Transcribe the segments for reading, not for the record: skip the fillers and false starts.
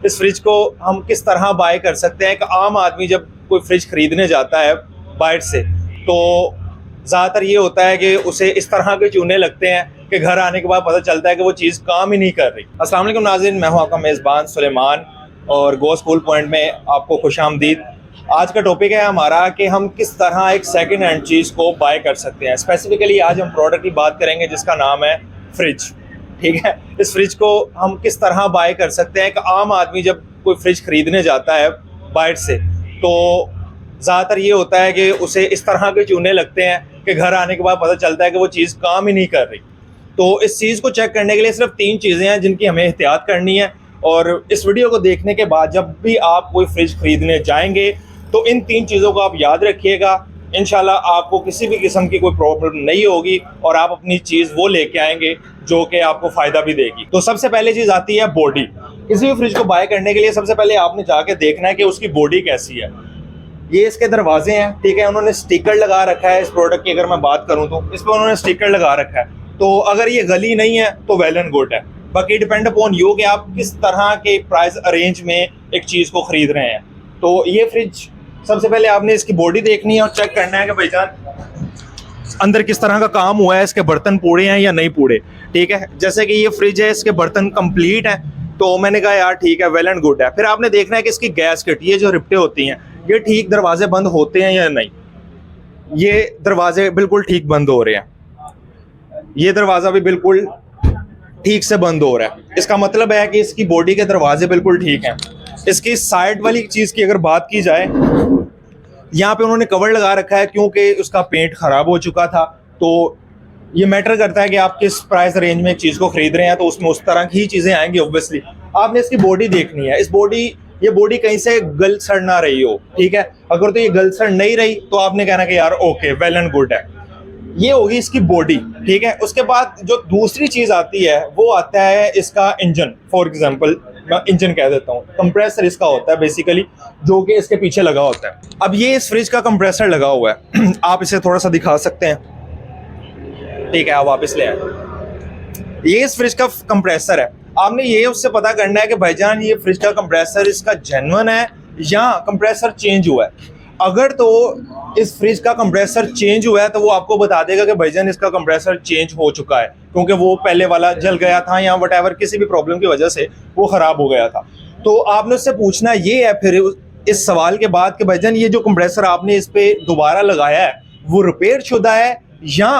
इस फ्रिज को हम किस तरह बाय कर सकते हैं। एक आम आदमी जब कोई फ्रिज खरीदने जाता है बाहर से, तो ज़्यादातर ये होता है कि उसे इस तरह के चूने लगते हैं कि घर आने के बाद पता चलता है कि वो चीज़ काम ही नहीं कर रही। अस्सलाम वालेकुम नाज़रीन, मैं हूं आपका मेज़बान सुलेमान और गो स्कूल पॉइंट में आपको खुशामदीद। आज का टॉपिक है हमारा कि हम किस तरह एक सेकंड हैंड चीज़ को बाय कर सकते हैं। स्पेसिफिकली आज हम प्रोडक्ट की बात करेंगे जिसका नाम है फ्रिज। ठीक है, इस फ्रिज को हम किस तरह बाय कर सकते हैं। एक आम आदमी जब कोई फ्रिज खरीदने जाता है बाहर से, तो ज़्यादातर ये होता है कि उसे इस तरह के चूने लगते हैं कि घर आने के बाद पता चलता है कि वो चीज़ काम ही नहीं कर रही। तो इस चीज़ को चेक करने के लिए सिर्फ 3 चीज़ें हैं जिनकी हमें एहतियात करनी है। और इस वीडियो को देखने के बाद जब भी आप कोई फ्रिज खरीदने जाएंगे तो इन 3 चीज़ों को आप याद रखिएगा। इंशाल्लाह आपको किसी भी किस्म की कोई प्रॉब्लम नहीं होगी और आप अपनी चीज़ वो लेके आएंगे जो कि आपको फ़ायदा भी देगी। तो सबसे पहले चीज़ आती है बॉडी। किसी भी फ्रिज को बाय करने के लिए सबसे पहले आपने जाके देखना है कि उसकी बॉडी कैसी है। ये इसके दरवाजे हैं, ठीक है, उन्होंने स्टिकर लगा रखा है। इस प्रोडक्ट की अगर मैं बात करूँ तो इस पर उन्होंने स्टिकर लगा रखा है, तो अगर ये गली नहीं है तो वेल एंड गुड है। बाकी डिपेंड अपॉन यू कि आप किस तरह के प्राइस अरेंज में एक चीज़ को ख़रीद रहे हैं। तो ये फ्रिज सबसे पहले आपने इसकी बॉडी देखनी है और चेक करना है कि भाईजान अंदर किस तरह का काम हुआ है, इसके बर्तन पूरे हैं या नहीं पूरे। ठीक है, जैसे कि ये फ्रिज है, इसके बर्तन कंप्लीट हैं, तो मैंने कहा यार ठीक है, वेल एंड गुड है। फिर आपने देखना है कि इसकी गैस किट, ये जो रिप्टे होती हैं, ये ठीक दरवाजे बंद होते हैं या नहीं। ये दरवाजे बिल्कुल ठीक बंद हो रहे हैं, ये दरवाज़ा भी बिल्कुल ठीक से बंद हो रहा है। इसका मतलब है कि इसकी बॉडी के दरवाजे बिल्कुल ठीक हैं। इसकी साइड वाली चीज़ की अगर बात की जाए, यहाँ पे उन्होंने कवर लगा रखा है क्योंकि उसका पेंट ख़राब हो चुका था। तो ये मैटर करता है कि आप किस प्राइस रेंज में एक चीज़ को खरीद रहे हैं, तो उसमें उस तरह की ही चीज़ें आएंगी। ऑब्वियसली आपने इसकी बॉडी देखनी है। ये बॉडी कहीं से गल सड़ ना रही हो, ठीक है। अगर तो ये गल सड़ नहीं रही तो आपने कहना कि यार ओके, वेल एंड गुड है। ये होगी इसकी बॉडी, ठीक है। उसके बाद जो दूसरी चीज़ आती है वो आता है इसका इंजन। फॉर एग्जांपल मैं इंजन कह देता हूँ, कंप्रेसर इसका होता है बेसिकली, जो कि इसके पीछे लगा होता है। अब ये इस फ्रिज का कंप्रेसर लगा हुआ है आप इसे थोड़ा सा दिखा सकते हैं, ठीक है, आप वापस ले आए। ये इस फ्रिज का कंप्रेसर है। आपने ये उससे पता करना है कि भाईजान ये फ्रिज का कंप्रेसर इसका जेन्युइन है या कंप्रेसर चेंज हुआ है। अगर तो इस फ्रिज का कंप्रेसर चेंज हुआ है तो वो आपको बता देगा कि भाईजान इसका कंप्रेसर चेंज हो चुका है, क्योंकि वो पहले वाला जल गया था या वटएवर किसी भी प्रॉब्लम की वजह से वो ख़राब हो गया था। तो आपने उससे पूछना ये है फिर इस सवाल के बाद कि भाईजान ये जो कंप्रेसर आपने इस पर दोबारा लगाया है वो रिपेयर शुदा है या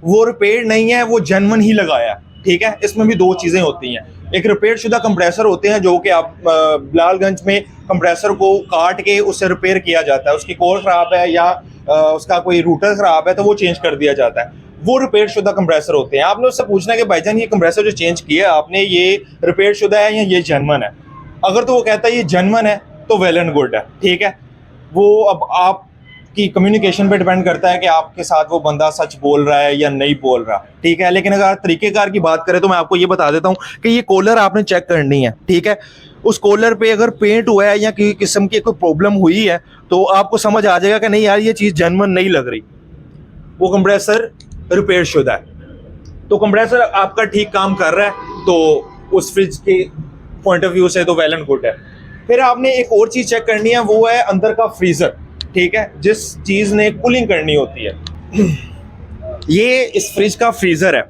वो रिपेयर नहीं है, वो जेन्युइन ही लगाया है। ठीक है, इसमें भी 2 चीज़ें होती हैं। एक रिपेयर शुदा कंप्रेसर होते हैं जो कि आप बिलालगंज में कंप्रेसर को काट के उससे रिपेयर किया जाता है। उसकी कोर ख़राब है या उसका कोई रूटर ख़राब है तो वो चेंज कर दिया जाता है, वो रिपेयर शुदा कंप्रेसर होते हैं। आपने उससे पूछना है कि भाईजान ये कंप्रेसर जो चेंज किया आपने, ये रिपेयर शुदा है या ये जेन्युइन है। अगर तो वो कहता है ये जेन्युइन है तो वेल एंड गुड है, ठीक है। वो अब आप की कम्युनिकेशन पे डिपेंड करता है कि आपके साथ वो बंदा सच बोल रहा है या नहीं बोल रहा, ठीक है। लेकिन अगर तरीकेकार की बात करें तो मैं आपको ये बता देता हूँ कि ये कॉलर आपने चेक करनी है, ठीक है। उस कॉलर पे अगर पेंट हुआ है या किसी किस्म की कोई प्रॉब्लम हुई है तो आपको समझ आ जाएगा कि नहीं यार ये चीज़ जेन्युइन नहीं लग रही, वो कंप्रेसर रिपेयर शुदा है। तो कंप्रेसर आपका ठीक काम कर रहा है तो उस फ्रिज के पॉइंट ऑफ व्यू से तो वेल एंड गुड है। फिर आपने एक और चीज़ चेक करनी है, वो है अंदर का फ्रीज़र, ठीक है, जिस चीज़ ने कूलिंग करनी होती है। ये इस फ्रिज का फ्रीज़र है।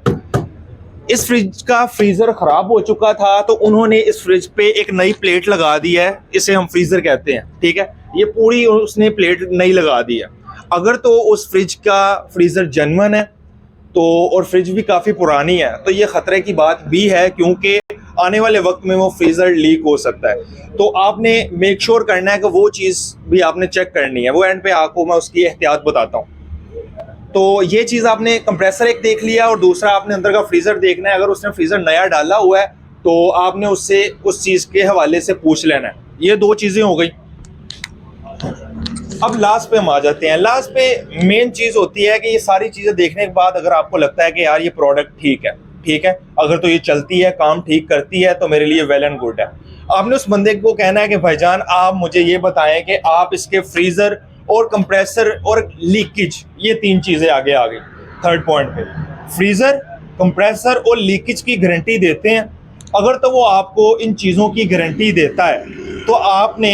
इस फ्रिज का फ्रीज़र ख़राब हो चुका था तो उन्होंने इस फ्रिज पे एक नई प्लेट लगा दी है, इसे हम फ्रीज़र कहते हैं, ठीक है। ये पूरी उसने प्लेट नई लगा दी है। अगर तो उस फ्रिज का फ्रीज़र जेन्युइन है तो और फ्रिज भी काफ़ी पुरानी है तो ये ख़तरे की बात भी है, क्योंकि आने वाले वक्त में वो फ्रीज़र लीक हो सकता है। तो आपने मेक श्योर करना है कि वो चीज़ भी आपने चेक करनी है। वो एंड पे आपको मैं उसकी एहतियात बताता हूँ। तो ये चीज़ आपने कंप्रेसर एक देख लिया और दूसरा आपने अंदर का फ्रीज़र देखना है। अगर उसने फ्रीज़र नया डाला हुआ है तो आपने उससे उस चीज़ के हवाले से पूछ लेना है। ये 2 चीज़ें हो गई। अब लास्ट पे हम आ जाते हैं। लास्ट पे मेन चीज़ होती है कि ये सारी चीज़ें देखने के बाद अगर आपको लगता है कि यार ये प्रोडक्ट ठीक है, ठीक है, अगर तो ये चलती है, काम ठीक करती है, तो मेरे लिए वेल एंड गुड है। आपने उस बंदे को कहना है कि भाईजान आप मुझे ये बताएं कि आप इसके फ्रीज़र और कंप्रेसर और लीकेज, ये 3 चीज़ें आगे आ गई थर्ड पॉइंट पे। फ्रीज़र, कंप्रेसर और लीकेज की गारंटी देते हैं अगर तो वो आपको इन चीज़ों की गारंटी देता है तो आपने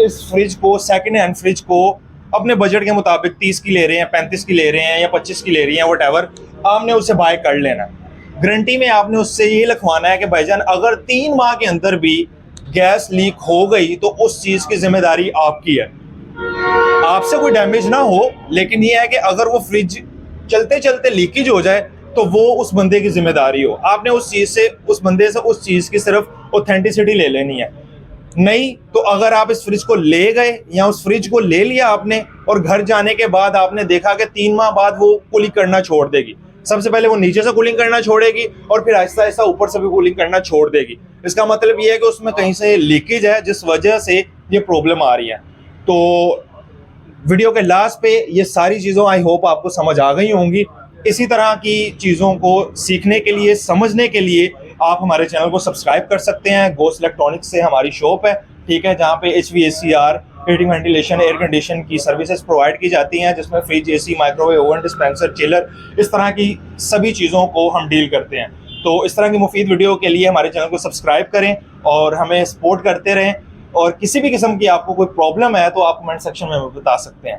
इस फ्रिज को, सेकेंड हैंड फ्रिज को अपने बजट के मुताबिक 30 की ले रहे हैं, 35 की ले रहे हैं या 25 की ले रही हैं, वट आपने उससे बाय कर लेना। गारंटी में आपने उससे ये लिखवाना है कि भाईजान अगर 3 माह के अंदर भी गैस लीक हो गई तो उस चीज़ की जिम्मेदारी आपकी है। आपसे कोई डैमेज ना हो, लेकिन ये है कि अगर वो फ्रिज चलते चलते लीकेज हो जाए तो वो उस बंदे की जिम्मेदारी हो। आपने उस चीज़ से, उस बंदे से उस चीज़ की सिर्फ ऑथेंटिसिटी ले लेनी है। नहीं तो अगर आप इस फ्रिज को ले गए या उस फ्रिज को ले लिया आपने और घर जाने के बाद आपने देखा कि 3 माह बाद वो कूलिंग करना छोड़ देगी, सबसे पहले वो नीचे से कूलिंग करना छोड़ेगी और फिर आहिस्ता आहिस्ता ऊपर से भी कूलिंग करना छोड़ देगी, इसका मतलब ये है कि उसमें कहीं से लीकेज है जिस वजह से ये प्रॉब्लम आ रही है। तो वीडियो के लास्ट पे ये सारी चीज़ों आई होप आपको समझ आ गई होंगी। इसी तरह की चीज़ों को सीखने के लिए, समझने के लिए आप हमारे चैनल को सब्सक्राइब कर सकते हैं। गोस्ट इलेक्ट्रॉनिक्स से हमारी शॉप है, ठीक है, जहाँ पे HVACR, heating, ventilation, air condition की सर्विसेज प्रोवाइड की जाती हैं, जिसमें fridge, AC, microwave oven, dispenser, chiller, इस तरह की सभी चीज़ों को हम डील करते हैं। तो इस तरह की मुफीद वीडियो के लिए हमारे चैनल को सब्सक्राइब करें और हमें सपोर्ट करते रहें। और किसी भी किस्म की आपको कोई प्रॉब्लम है तो आप कमेंट सेक्शन में बता सकते हैं।